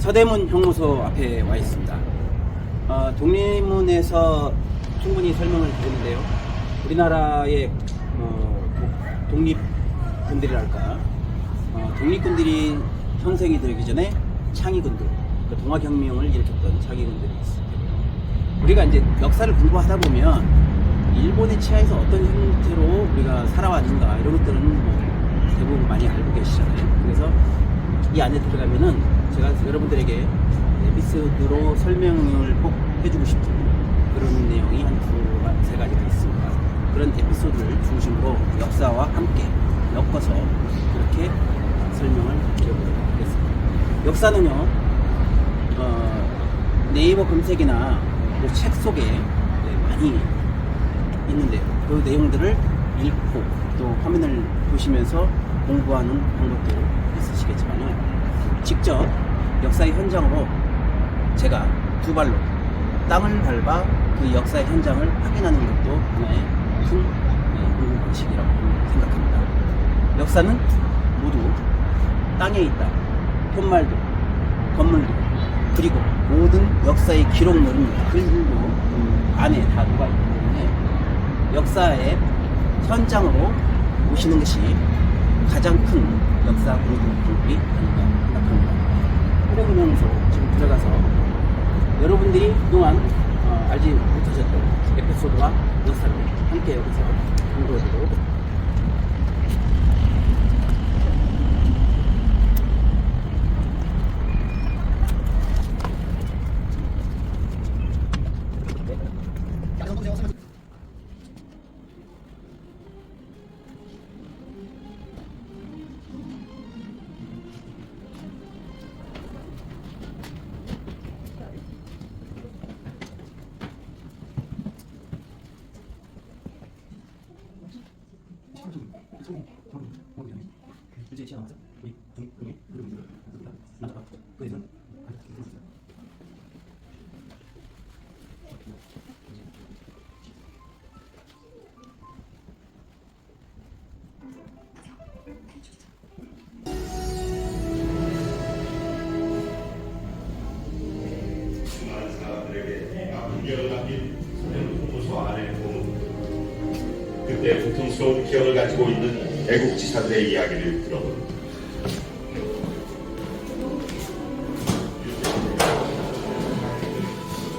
서대문 형무소 앞에 와 있습니다. 독립문에서 충분히 설명을 드렸는데요. 우리나라의 독립군들이랄까, 독립군들이 형성이 되기 전에 창의군들, 그 동학혁명을 일으켰던 창의군들이 있습니다. 우리가 이제 역사를 공부하다 보면 일본의 치하에서 어떤 형태로 우리가 살아왔는가 이런 것들은 대부분 많이 알고 계시잖아요. 그래서 이 안에 들어가면은 제가 여러분들에게 에피소드로 설명을 꼭 해주고 싶은 그런 내용이 한 두세 가지가 있습니다. 그런 에피소드를 중심으로 역사와 함께 엮어서 그렇게 설명을 드려보도록 하겠습니다. 역사는요, 네이버 검색이나 책 속에 많이 있는데요. 그 내용들을 읽고 또 화면을 보시면서 공부하는 방법도 있으시겠지만요. 직접 역사의 현장으로 제가 두 발로 땅을 밟아 그 역사의 현장을 확인하는 것도 하나의 큰 공부 방식이라고 생각합니다. 역사는 모두 땅에 있다. 푯말도, 건물도, 그리고 모든 역사의 기록물은 글도 안에 다 녹아 있기 때문에 역사의 현장으로 오시는 것이 가장 큰 역사 공부 방법이 아닌가 생각합니다. 서대문 형무소 지금 들어가서 여러분들이 그동안 알지 못하셨던 에피소드와 역사를 함께 여기서 공부해보도록 하겠습니다. 그때 고통스러운 기억을 가지고 있는 애국지사들의 이야기를 들어봅니다.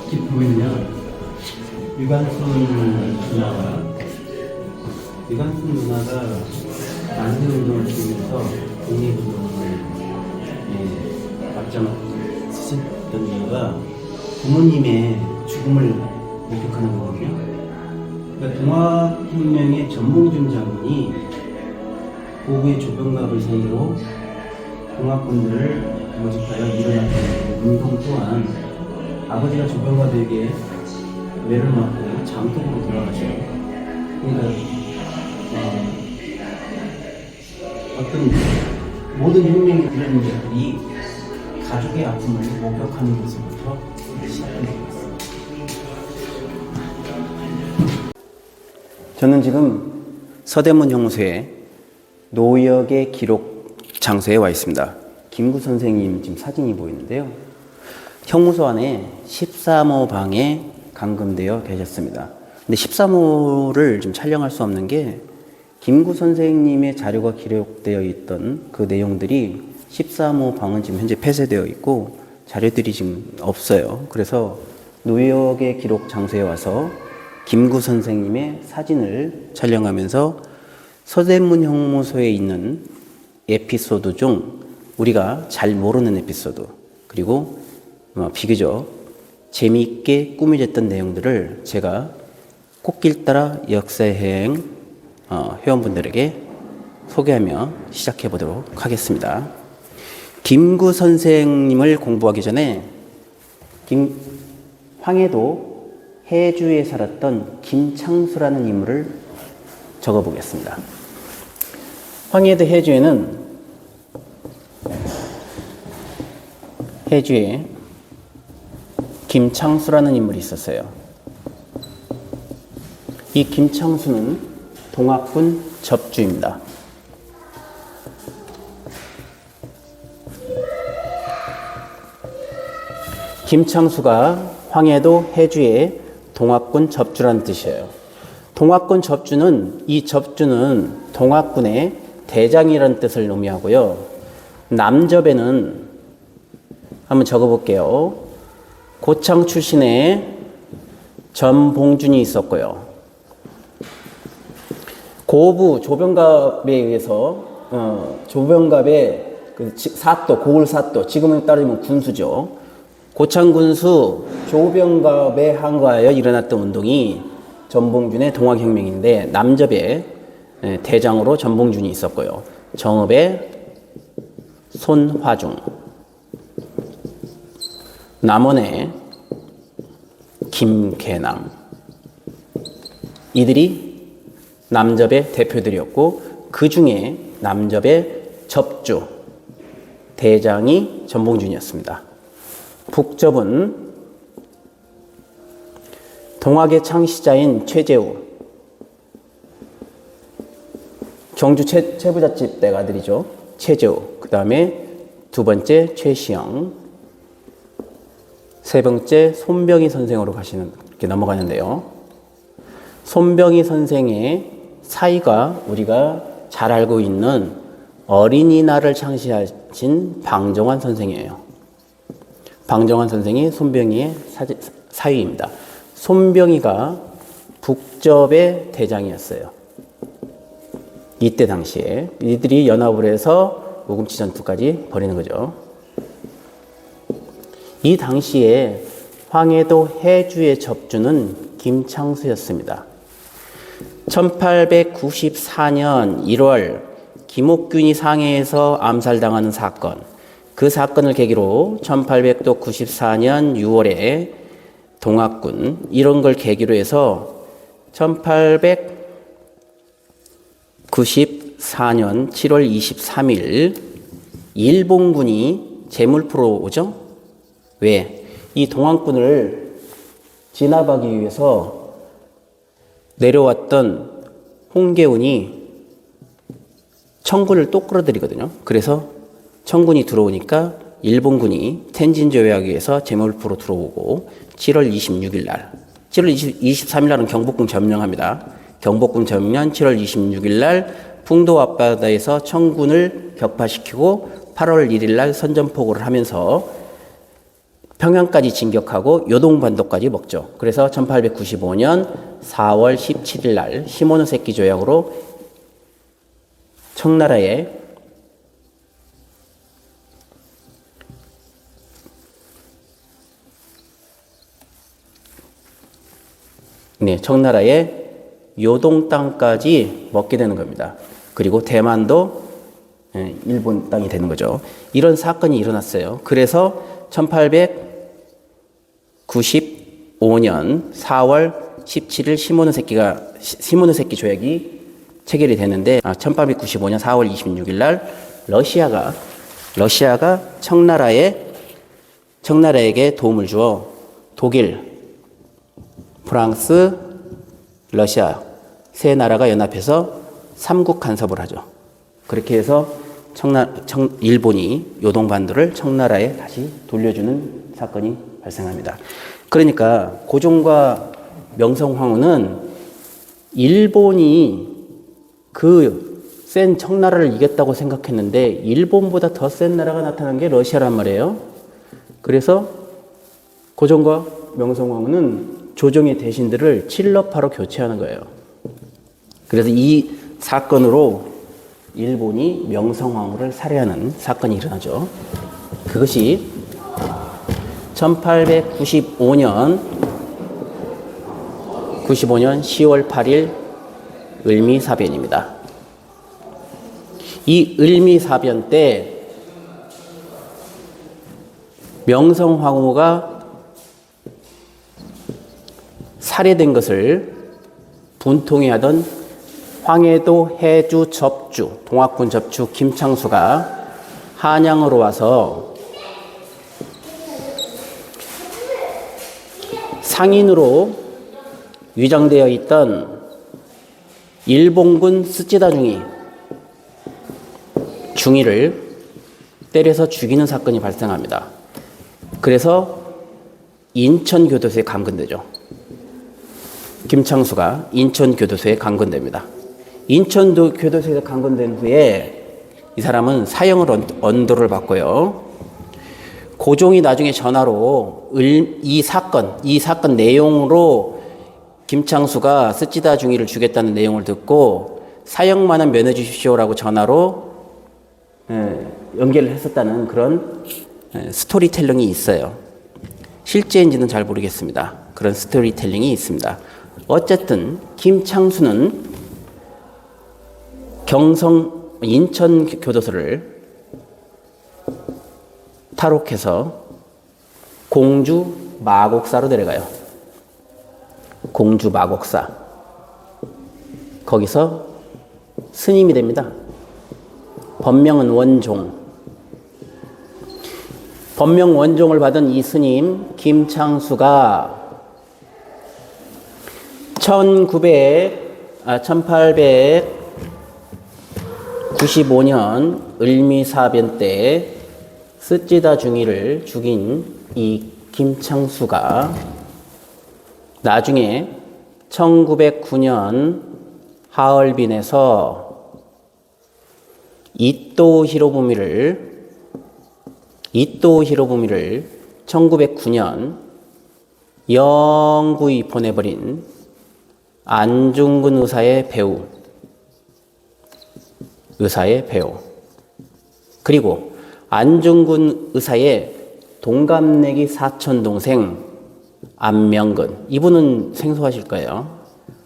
지금 보이느냐, 유관순 누나가 만세운동을 통해서 독립운동을 앞장섰던 이유가 부모님의 죽음을 목격하는 거거든요. 그러니까 동학혁명의 전봉준 장군이 고구의 조병갑을 상대로 동학군들을 모집하여 일어났던 운동 또한 아버지가 조병갑에게 매를 맞고 장독으로 돌아가셔요. 그러니까 어떤 모든 혁명이 그런 이 가족의 아픔을 목격하는 것으로부터 시작됩니다. 저는 지금 서대문 형무소의 노역의 기록 장소에 와 있습니다. 김구 선생님 지금 사진이 보이는데요. 형무소 안에 13호 방에 감금되어 계셨습니다. 근데 13호를 좀 촬영할 수 없는 게 김구 선생님의 자료가 기록되어 있던 그 내용들이 13호 방은 지금 현재 폐쇄되어 있고 자료들이 지금 없어요. 그래서 노역의 기록 장소에 와서 김구 선생님의 사진을 촬영하면서 서대문 형무소에 있는 에피소드 중 우리가 잘 모르는 에피소드, 그리고 비교적 재미있게 꾸며졌던 내용들을 제가 꽃길 따라 역사여행 회원분들에게 소개하며 시작해 보도록 하겠습니다. 김구 선생님을 공부하기 전에 황해도 해주에 살았던 김창수라는 인물을 적어보겠습니다. 황해도 해주에 김창수라는 인물이 있었어요. 이 김창수는 동학군 접주입니다. 김창수가 황해도 해주의 동학군 접주라는 뜻이에요. 동학군 접주는, 이 접주는 동학군의 대장이라는 뜻을 의미하고요. 남접에는 한번 적어볼게요. 고창 출신의 전봉준이 있었고요. 고부 조병갑에 의해서 조병갑의 그 사또, 고을 사또, 지금에 따르면 군수죠. 고창 군수 조병갑에 항거하여 일어났던 운동이 전봉준의 동학혁명인데, 남접의 대장으로 전봉준이 있었고요. 정읍의 손화중, 남원의 김계남, 이들이 남접의 대표들이었고, 그 중에 남접의 접주 대장이 전봉준이었습니다. 북접은 동학의 창시자인 최재우, 경주 최부잣집 댁 아들이죠. 최재우. 그 다음에 두 번째 최시영, 세 번째 손병희 선생으로 이렇게 넘어가는데요. 손병희 선생의 사이가 우리가 잘 알고 있는 어린이날을 창시하신 방정환 선생이에요. 방정환 선생이 손병희의 사위입니다. 손병희가 북접의 대장이었어요. 이때 당시에 이들이 연합을 해서 우금치 전투까지 벌이는 거죠. 이 당시에 황해도 해주의 접주는 김창수였습니다. 1894년 1월 김옥균이 상해에서 암살당하는 사건, 그 사건을 계기로 1894년 6월에 동학군, 이런 걸 계기로 해서 1894년 7월 23일 일본군이 제물포로 오죠. 왜? 이 동학군을 진압하기 위해서 내려왔던 홍계운이 청군을 또 끌어들이거든요. 그래서 청군이 들어오니까 일본군이 텐진 조약에서 제물포로 들어오고 7월 26일 날, 7월 23일 날은 경복궁 점령합니다. 경복궁 점령 7월 26일 날 풍도 앞바다에서 청군을 격파시키고 8월 1일 날 선전포고를 하면서 평양까지 진격하고 요동반도까지 먹죠. 그래서 1895년 4월 17일 날 시모노세키 조약으로 청나라에 청나라의 요동 땅까지 먹게 되는 겁니다. 그리고 대만도 일본 땅이 되는 거죠. 이런 사건이 일어났어요. 그래서 1895년 4월 17일 시모노세키 조약이 체결이 되는데, 1895년 4월 26일 날 러시아가 청나라에게 도움을 주어 독일, 프랑스, 러시아 세 나라가 연합해서 삼국 간섭을 하죠. 그렇게 해서 일본이 요동반도를 청나라에 다시 돌려주는 사건이 발생합니다. 그러니까 고종과 명성황후는 일본이 그 센 청나라를 이겼다고 생각했는데 일본보다 더 센 나라가 나타난 게 러시아란 말이에요. 그래서 고종과 명성황후는 조정의 대신들을 칠럽파로 교체하는 거예요. 그래서 이 사건으로 일본이 명성황후를 살해하는 사건이 일어나죠. 그것이 1895년 10월 8일 을미사변입니다. 이 을미사변 때 명성황후가 살해된 것을 분통해하던 황해도 해주 접주, 동학군 접주 김창수가 한양으로 와서 상인으로 위장되어 있던 일본군 스찌다 중이를 때려서 죽이는 사건이 발생합니다. 그래서 인천교도소에 감금되죠. 김창수가 인천교도소에 감금됩니다. 인천교도소에서 감금된 후에 이 사람은 사형을 언도를 받고요. 고종이 나중에 전화로 이 사건 내용으로 김창수가 쓰찌다 중이를 주겠다는 내용을 듣고 사형만은 면해 주십시오라고 전화로 연결을 했었다는 그런 스토리텔링이 있어요. 실제인지는 잘 모르겠습니다. 그런 스토리텔링이 있습니다. 어쨌든 김창수는 인천교도소를 탈옥해서 공주 마곡사로 내려가요. 공주 마곡사. 거기서 스님이 됩니다. 법명은 원종. 법명 원종을 받은 이 스님 김창수가 1895년 을미사변 때 쓰찌다 중이를 죽인 이 김창수가 나중에 1909년 하얼빈에서 이토 히로부미를 1909년 영구히 보내버린 안중근 의사의 배우 그리고 안중근 의사의 동갑내기 사촌동생 안명근, 이분은 생소하실 거예요.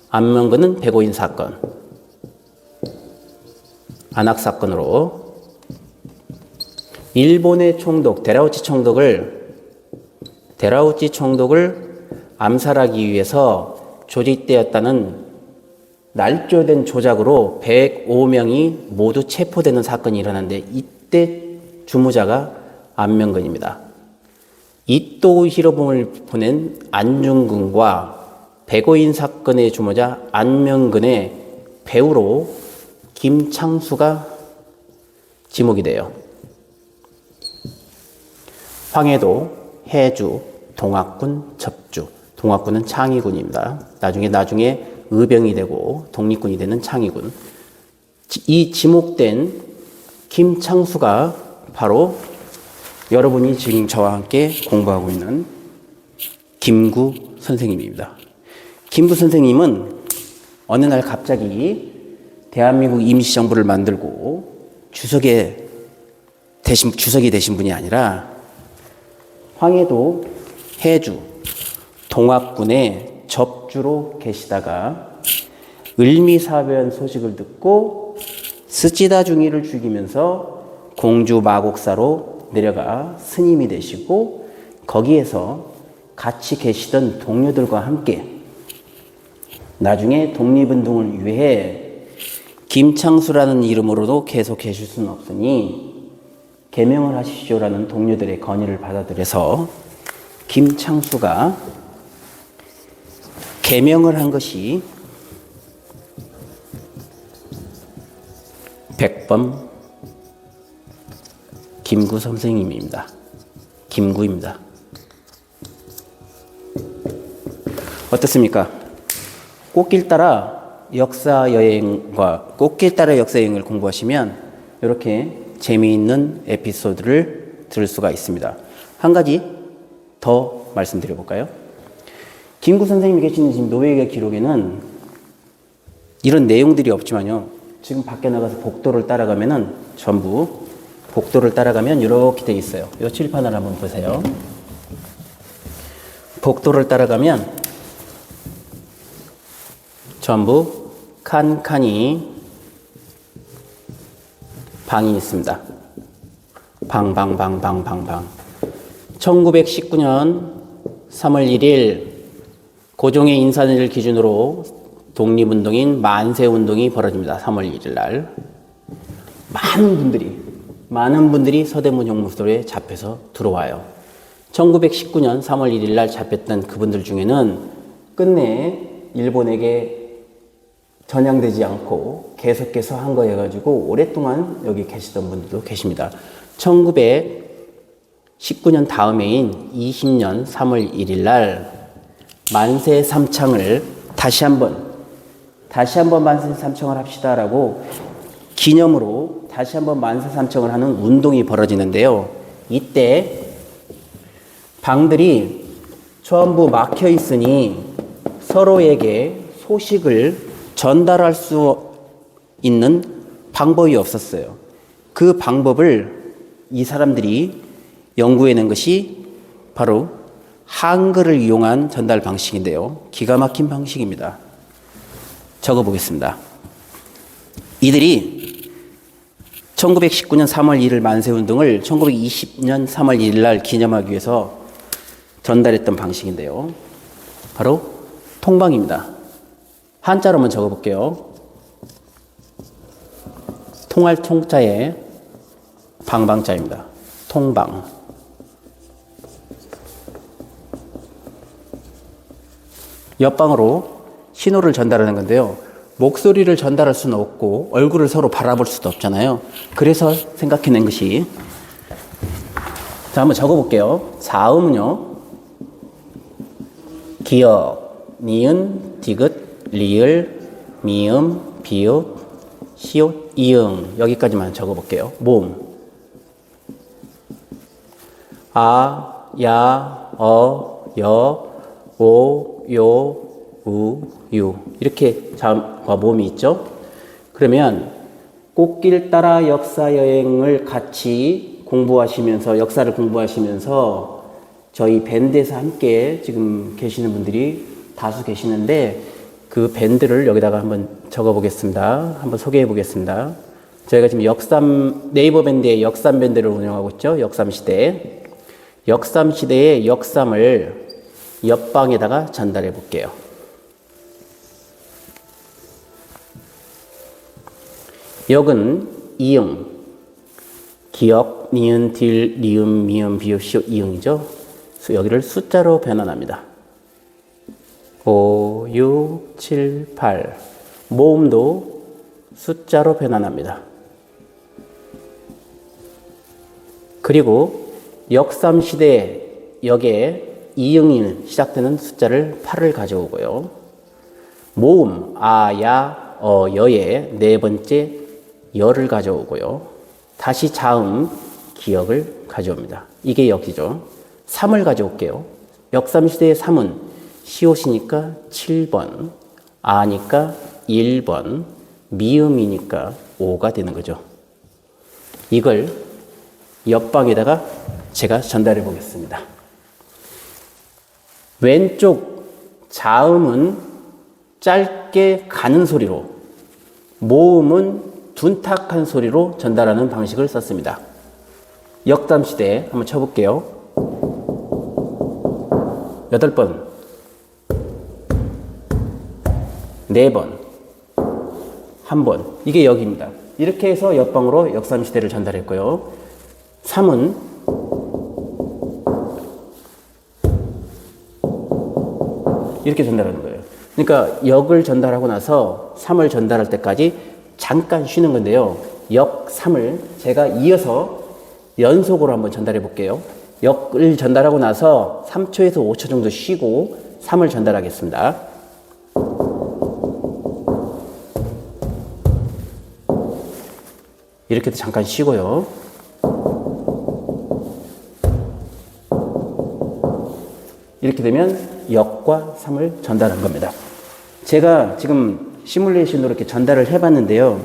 안명근은 백오인 사건, 안학 사건으로 일본의 총독 데라우치 총독을 암살하기 위해서 조직되었다는 날조된 조작으로 105명이 모두 체포되는 사건이 일어났는데 이때 주무자가 안명근입니다. 이토 히로부미를 보낸 안중근과 백오인 사건의 주모자 안명근의 배우로 김창수가 지목이 돼요. 황해도, 해주, 동학군, 접주. 동학군은 창의군입니다. 나중에 의병이 되고 독립군이 되는 창의군. 이 지목된 김창수가 바로 여러분이 지금 저와 함께 공부하고 있는 김구 선생님입니다. 김구 선생님은 어느 날 갑자기 대한민국 임시정부를 만들고 주석이 되신 분이 아니라 황해도, 해주, 동학군의 접주로 계시다가 을미사변 소식을 듣고 쓰찌다 중이를 죽이면서 공주 마곡사로 내려가 스님이 되시고 거기에서 같이 계시던 동료들과 함께 나중에 독립운동을 위해 김창수라는 이름으로도 계속 계실 수는 없으니 개명을 하십시오라는 동료들의 건의를 받아들여서 김창수가 개명을 한 것이 백범 김구 선생님입니다. 김구입니다. 어떻습니까? 꽃길 따라 역사 여행을 공부하시면 이렇게 재미있는 에피소드를 들을 수가 있습니다. 한 가지 더 말씀드려 볼까요? 김구 선생님이 계시는 지금 노예계 기록에는 이런 내용들이 없지만요. 지금 밖에 나가서 복도를 따라가면은 전부 복도를 따라가면 이렇게 돼 있어요. 이 칠판을 한번 보세요. 복도를 따라가면 전부 칸칸이 방이 있습니다. 방. 1919년 3월 1일 고종의 인사를 기준으로 독립운동인 만세운동이 벌어집니다. 3월 1일 날. 많은 분들이 서대문 용무소에 잡혀서 들어와요. 1919년 3월 1일 날 잡혔던 그분들 중에는 끝내 일본에게 전향되지 않고 계속해서 한 거여가지고 오랫동안 여기 계시던 분들도 계십니다. 19년 다음해인 20년 3월 1일 날 만세 삼창을 다시 한번 만세 삼창을 합시다라고 기념으로 다시 한번 만세 삼창을 하는 운동이 벌어지는데요. 이때 방들이 전부 막혀 있으니 서로에게 소식을 전달할 수 있는 방법이 없었어요. 그 방법을 이 사람들이 연구해낸 것이 바로 한글을 이용한 전달 방식인데요. 기가 막힌 방식입니다. 적어보겠습니다. 이들이 1919년 3월 1일 만세운동을 1920년 3월 1일 날 기념하기 위해서 전달했던 방식인데요. 바로 통방입니다. 한자로 한번 적어볼게요. 통할 통자에 방방자입니다. 통방. 옆방으로 신호를 전달하는 건데요. 목소리를 전달할 수는 없고 얼굴을 서로 바라볼 수도 없잖아요. 그래서 생각해낸 것이, 자, 한번 적어볼게요. 자음은요, 기역, 니은, 디귿, 리을, 미음, 비읍, 시옷, 이응, 여기까지만 적어볼게요. 모음. 아, 야, 어, 여, 오, 요, 우, 유. 이렇게 자음과 모음이 있죠. 그러면 꽃길 따라 역사 여행을 같이 공부하시면서, 역사를 공부하시면서 저희 밴드에서 함께 지금 계시는 분들이 다수 계시는데 그 밴드를 여기다가 한번 적어 보겠습니다. 한번 소개해 보겠습니다. 저희가 지금 네이버 밴드의 역삼 밴드를 운영하고 있죠. 역삼시대. 역삼시대의 역삼을 옆방에다가 전달해 볼게요. 역은 이응, 기역, 니은, 딜, 리음, 미음, 비읍, 시옷, 이응이죠. 여기를 숫자로 변환합니다. 5, 6, 7, 8. 모음도 숫자로 변환합니다. 그리고 역삼시대 역에 이응이 시작되는 숫자를 8을 가져오고요. 모음, 아, 야, 어, 여의 네 번째 여를 가져오고요. 다시 자음, 기역을 가져옵니다. 이게 역이죠. 3을 가져올게요. 역삼시대의 3은 시옷이니까 7번, 아니까 1번, 미음이니까 5가 되는 거죠. 이걸 옆방에다가 제가 전달해 보겠습니다. 왼쪽 자음은 짧게 가는 소리로, 모음은 둔탁한 소리로 전달하는 방식을 썼습니다. 역삼시대 한번 쳐볼게요. 8번, 4번, 1번. 이게 역입니다. 이렇게 해서 옆방으로 역삼시대를 전달했고요. 3은 이렇게 전달하는 거예요. 그러니까 역을 전달하고 나서 3을 전달할 때까지 잠깐 쉬는 건데요. 역 3을 제가 이어서 연속으로 한번 전달해 볼게요. 역을 전달하고 나서 3초에서 5초 정도 쉬고 3을 전달하겠습니다. 이렇게도 잠깐 쉬고요. 이렇게 되면 역과 3을 전달한 겁니다. 제가 지금 시뮬레이션으로 이렇게 전달을 해봤는데요.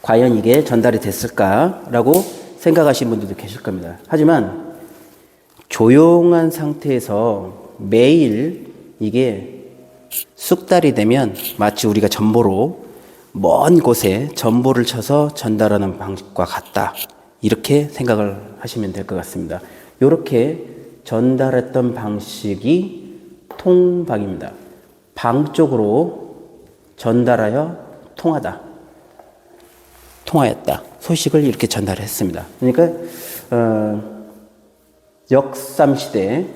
과연 이게 전달이 됐을까라고 생각하시는 분들도 계실 겁니다. 하지만 조용한 상태에서 매일 이게 숙달이 되면 마치 우리가 전보로 먼 곳에 전보를 쳐서 전달하는 방식과 같다. 이렇게 생각을 하시면 될 것 같습니다. 이렇게 전달했던 방식이 통방입니다. 방 쪽으로 전달하여 통하다. 통하였다. 소식을 이렇게 전달했습니다. 그러니까 역삼시대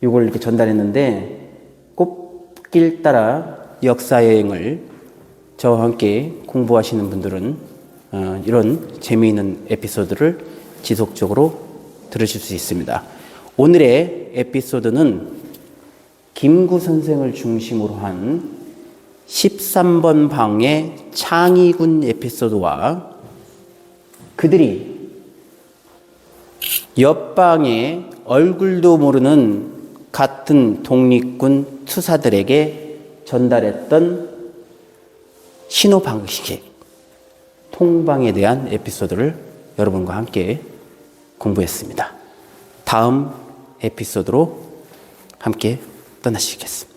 이걸 이렇게 전달했는데 꽃길 따라 역사여행을 저와 함께 공부하시는 분들은 이런 재미있는 에피소드를 지속적으로 들으실 수 있습니다. 오늘의 에피소드는 김구 선생을 중심으로 한 13번 방의 창의군 에피소드와 그들이 옆방에 얼굴도 모르는 같은 독립군 투사들에게 전달했던 신호 방식, 통방에 대한 에피소드를 여러분과 함께 공부했습니다. 다음 에피소드로 함께 떠나시겠습니다.